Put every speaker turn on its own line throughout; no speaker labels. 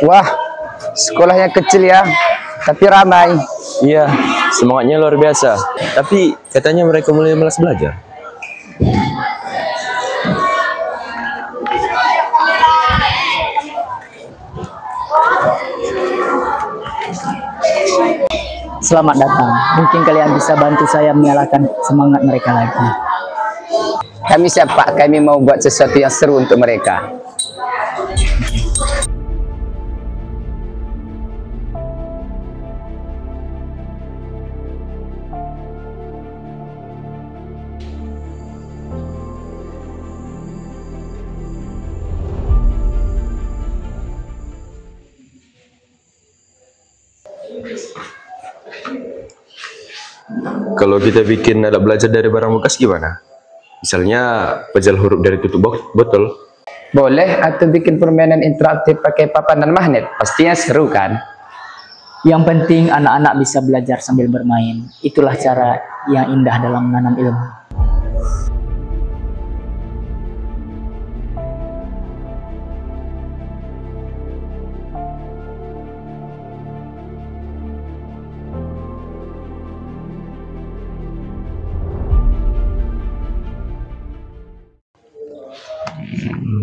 Wah, sekolahnya kecil ya, tapi ramai.
Iya, semangatnya luar biasa. Tapi katanya mereka mulai malas belajar.
Selamat datang. Mungkin kalian bisa bantu saya menyalakan semangat mereka lagi.
Kami siapa? Kami mau buat sesuatu yang seru untuk mereka.
Kalau kita bikin alat belajar dari barang bekas gimana? Misalnya pejal huruf dari tutup botol.
Boleh, atau bikin permainan interaktif pakai papan dan magnet. Pastinya seru kan?
Yang penting anak-anak bisa belajar sambil bermain. Itulah cara yang indah dalam menanam ilmu.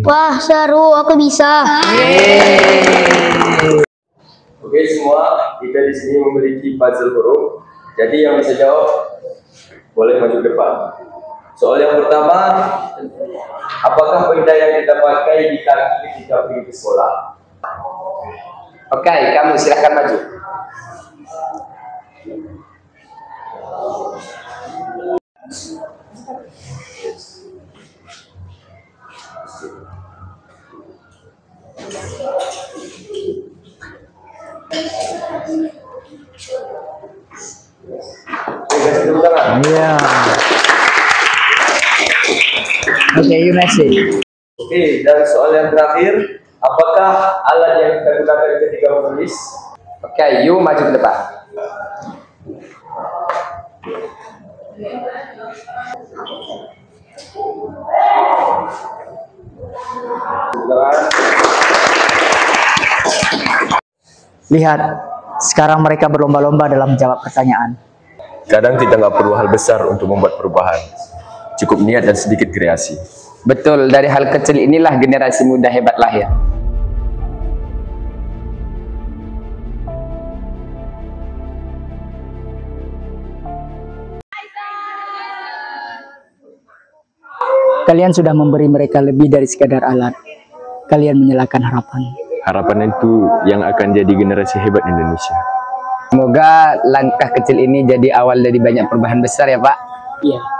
Wah, seru, aku bisa.
Oke semua, kita di sini memiliki puzzle huruf. Jadi yang bisa jawab boleh maju ke depan. Soal yang pertama, apakah benda yang kita pakai di kaki ketika pergi ke sekolah?
Oke, kamu silahkan maju.
Iya. Oke, you next.
Oke, dan soal yang terakhir, apakah alat yang kita gunakan ketika menulis?
Oke, you maju ke depan.
Lihat, sekarang mereka berlomba-lomba dalam menjawab pertanyaan.
Kadang kita nggak perlu hal besar untuk membuat perubahan. Cukup niat dan sedikit kreasi.
Betul, dari hal kecil inilah generasi muda hebat lahir.
Kalian sudah memberi mereka lebih dari sekadar alat. Kalian menyalakan harapan.
Harapan itu yang akan jadi generasi hebat Indonesia.
Semoga langkah kecil ini jadi awal dari banyak perubahan besar ya Pak.
Iya.